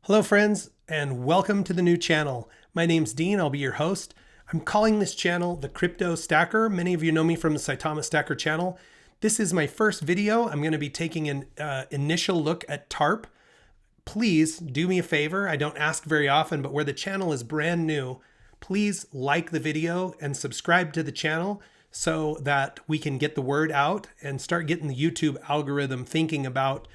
Hello friends, and welcome to the new channel. My name's Dean, I'll be your host. I'm calling this channel the Crypto Stacker. Many of you know me from the Saitama Stacker channel. This is my first video. I'm going to be taking an initial look at TARP. Please do me a favor. I don't ask very often, but where the channel is brand new, please like the video and subscribe to the channel so that we can get the word out and start getting the YouTube algorithm thinking about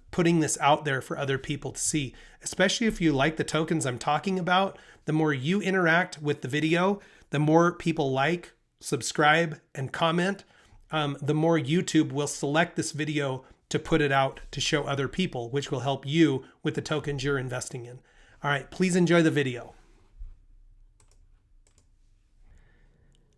putting this out there for other people to see. Especially if you like the tokens I'm talking about, the more you interact with the video, the more people like, subscribe, and comment, the more YouTube will select this video to put it out to show other people, which will help you with the tokens you're investing in. All right, please enjoy the video.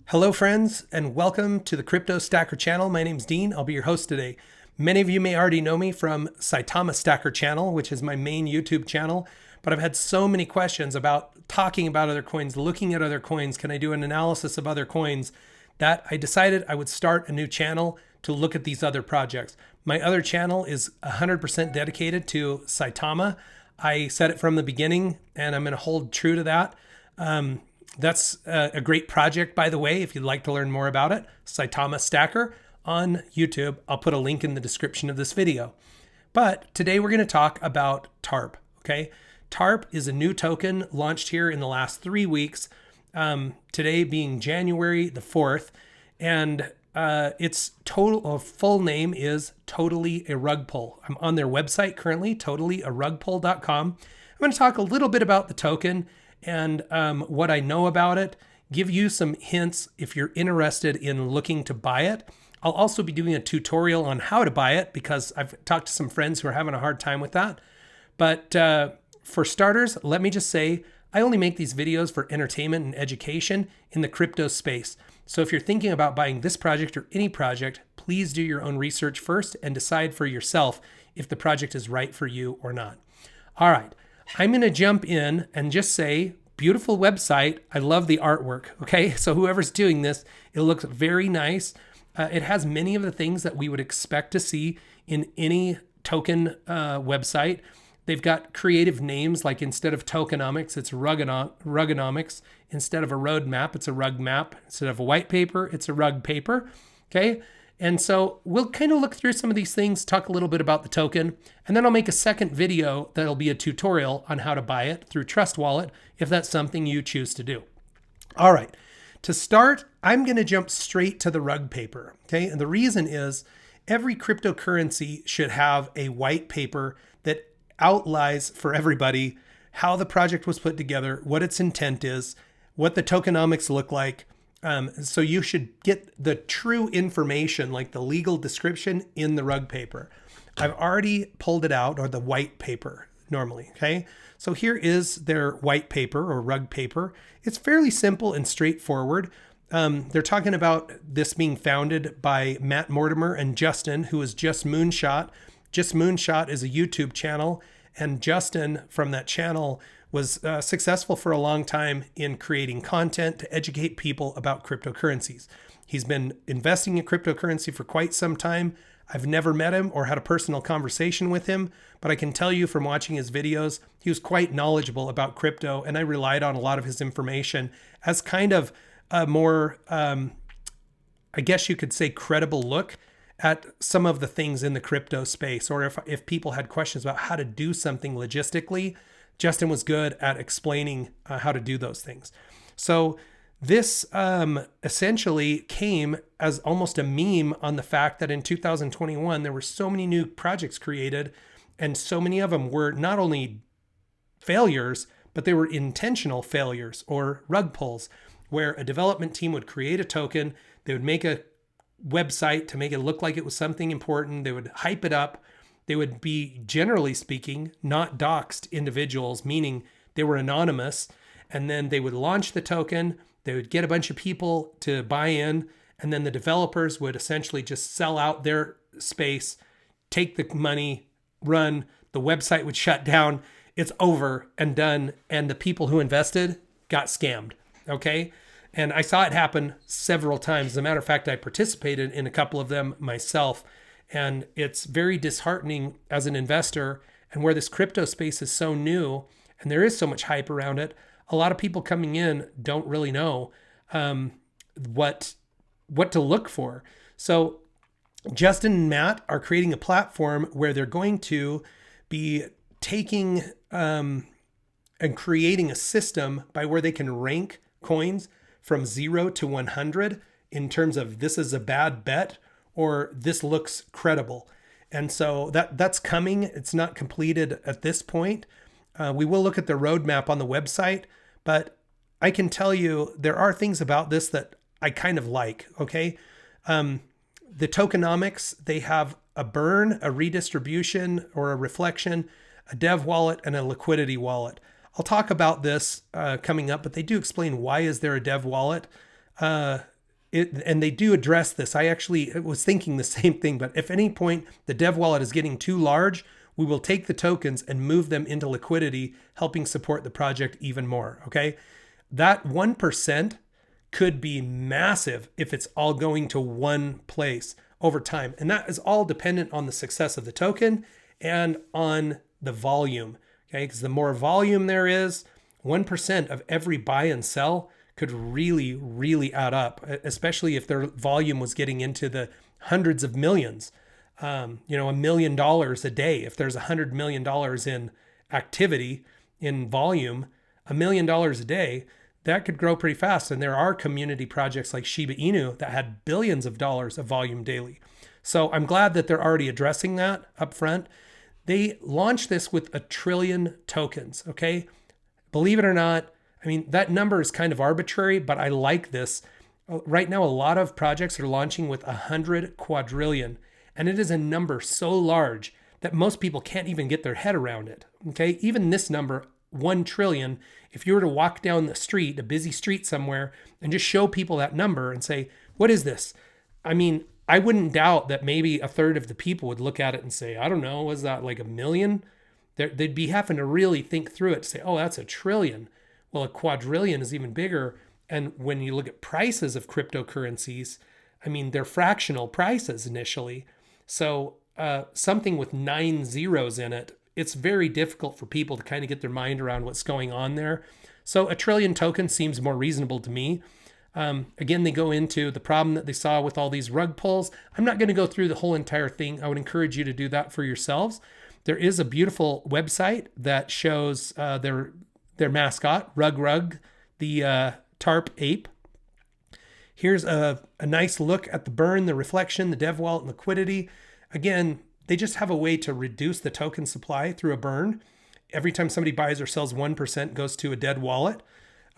Hello friends, and welcome to the Crypto Stacker channel. My name's Dean, I'll be your host today. Many of you may already know me from Saitama Stacker channel, which is my main YouTube channel, but I've had so many questions about talking about other coins, looking at other coins, can I do an analysis of other coins, that I decided I would start a new channel to look at these other projects. My other channel is 100% dedicated to Saitama. I said it from the beginning, and I'm going to hold true to that. That's a great project, by the way, if you'd like to learn more about it, Saitama Stacker on YouTube. I'll put a link in the description of this video. But today we're going to talk about TARP, okay? TARP is a new token launched here in the last 3 weeks, today being January the 4th, and its full name is Totally a Rug Pull. I'm on their website currently, totallyarugpull.com. I'm going to talk a little bit about the token and what I know about it, give you some hints if you're interested in looking to buy it. I'll also be doing a tutorial on how to buy it because I've talked to some friends who are having a hard time with that. But for starters, let me just say, I only make these videos for entertainment and education in the crypto space. So if you're thinking about buying this project or any project, please do your own research first and decide for yourself if the project is right for you or not. All right, I'm going to jump in and just say, beautiful website. I love the artwork. Okay, so whoever's doing this, it looks very nice. It has many of the things that we would expect to see in any token website. They've got creative names, like instead of tokenomics, it's rugonomics. Instead of a roadmap, it's a rug map. Instead of a white paper, it's a rug paper. Okay. And so we'll kind of look through some of these things, talk a little bit about the token, and then I'll make a second video that'll be a tutorial on how to buy it through Trust Wallet if that's something you choose to do. All right. To start, I'm going to jump straight to the rug paper, okay? And the reason is every cryptocurrency should have a white paper that outlines for everybody how the project was put together, what its intent is, what the tokenomics look like. So you should get the true information, like the legal description, in the rug paper. I've already pulled it out, or the white paper normally, okay? So here is their white paper or rug paper. It's fairly simple and straightforward. They're talking about this being founded by Matt Mortimer and Justin, who is Just Moonshot. Just Moonshot is a YouTube channel, and Justin from that channel was successful for a long time in creating content to educate people about cryptocurrencies. He's been investing in cryptocurrency for quite some time. I've never met him or had a personal conversation with him, but I can tell you from watching his videos, he was quite knowledgeable about crypto, and I relied on a lot of his information as kind of a more, I guess you could say, credible look at some of the things in the crypto space, or if people had questions about how to do something logistically, Justin was good at explaining how to do those things. So this essentially came as almost a meme on the fact that in 2021, there were so many new projects created, and so many of them were not only failures, but they were intentional failures or rug pulls, where a development team would create a token, they would make a website to make it look like it was something important, they would hype it up, they would be, generally speaking, not doxed individuals, meaning they were anonymous, and then they would launch the token, they would get a bunch of people to buy in, and then the developers would essentially just sell out their space, take the money, run, the website would shut down, it's over and done, and the people who invested got scammed, okay? And I saw it happen several times. As a matter of fact, I participated in a couple of them myself, and it's very disheartening as an investor And where this crypto space is so new and there is so much hype around it, a lot of people coming in don't really know what to look for. So Justin and Matt are creating a platform where they're going to be taking and creating a system by where they can rank coins from 0 to 100 in terms of this is a bad bet or this looks credible. And so that's coming. It's not completed at this point. We will look at the roadmap on the website, but I can tell you there are things about this that I kind of like, okay? The tokenomics, they have a burn, a redistribution or a reflection, a dev wallet, and a liquidity wallet. I'll talk about this coming up, but they do explain why is there a dev wallet. And they do address this. I actually was thinking the same thing, but if any point the dev wallet is getting too large, we will take the tokens and move them into liquidity, helping support the project even more, okay? That 1% could be massive if it's all going to one place over time. And that is all dependent on the success of the token and on the volume, okay? Because the more volume there is, 1% of every buy and sell could really, really add up, especially if their volume was getting into the hundreds of millions. $1 million a day. If there's $100 million in activity, in volume, $1 million a day, that could grow pretty fast. And there are community projects like Shiba Inu that had billions of dollars of volume daily. So I'm glad that they're already addressing that up front. They launched this with 1 trillion tokens, okay? Believe it or not, I mean, that number is kind of arbitrary, but I like this. Right now, a lot of projects are launching with 100 quadrillion, and it is a number so large that most people can't even get their head around it, okay? Even this number, 1 trillion, if you were to walk down the street, a busy street somewhere, and just show people that number and say, what is this? I mean, I wouldn't doubt that maybe a third of the people would look at it and say, I don't know, was that like 1 million? They'd be having to really think through it to say, oh, that's 1 trillion. Well, a quadrillion is even bigger. And when you look at prices of cryptocurrencies, I mean, they're fractional prices initially. So something with 9 zeros in it, it's very difficult for people to kind of get their mind around what's going on there. So 1 trillion tokens seems more reasonable to me. Again, they go into the problem that they saw with all these rug pulls. I'm not going to go through the whole entire thing. I would encourage you to do that for yourselves. There is a beautiful website that shows their mascot, Rug, the TARP ape. Here's a nice look at the burn, the reflection, the dev wallet, and liquidity. Again, they just have a way to reduce the token supply through a burn. Every time somebody buys or sells, 1% goes to a dead wallet.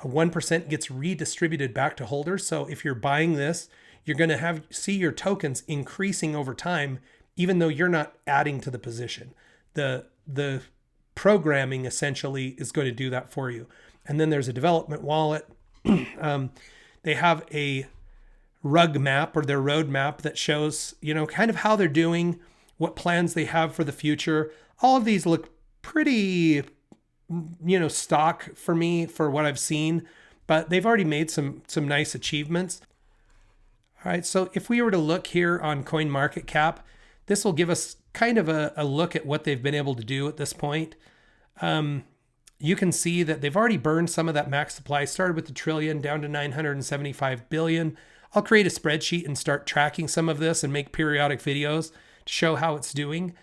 1% gets redistributed back to holders. So if you're buying this, you're going to see your tokens increasing over time, even though you're not adding to the position. The programming essentially is going to do that for you. And then there's a development wallet. They have a rug map or their roadmap that shows, kind of how they're doing, what plans they have for the future. All of these look pretty, stock for me for what I've seen, but they've already made some nice achievements. All right, so if we were to look here on CoinMarketCap, this will give us kind of a look at what they've been able to do at this point. You can see that they've already burned some of that max supply, started with 1 trillion down to 975 billion. I'll create a spreadsheet and start tracking some of this and make periodic videos to show how it's doing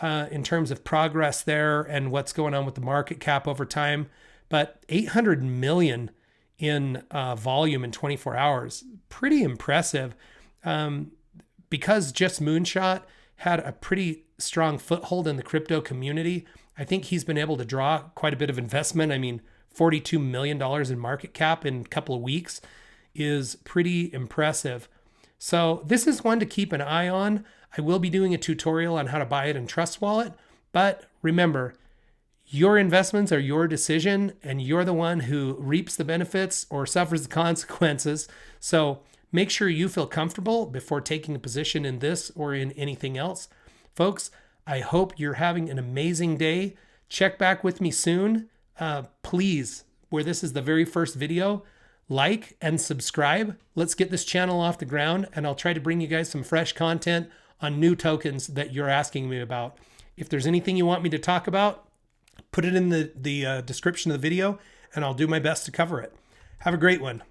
in terms of progress there and what's going on with the market cap over time. But 800 million in volume in 24 hours, pretty impressive. Because Just Moonshot had a pretty strong foothold in the crypto community, I think he's been able to draw quite a bit of investment. I mean, $42 million in market cap in a couple of weeks is pretty impressive. So this is one to keep an eye on. I will be doing a tutorial on how to buy it in Trust Wallet, but remember, your investments are your decision and you're the one who reaps the benefits or suffers the consequences. So make sure you feel comfortable before taking a position in this or in anything else. Folks, I hope you're having an amazing day. Check back with me soon. Please, where this is the very first video, like and subscribe. Let's get this channel off the ground, and I'll try to bring you guys some fresh content on new tokens that you're asking me about. If there's anything you want me to talk about, put it in the description of the video and I'll do my best to cover it. Have a great one.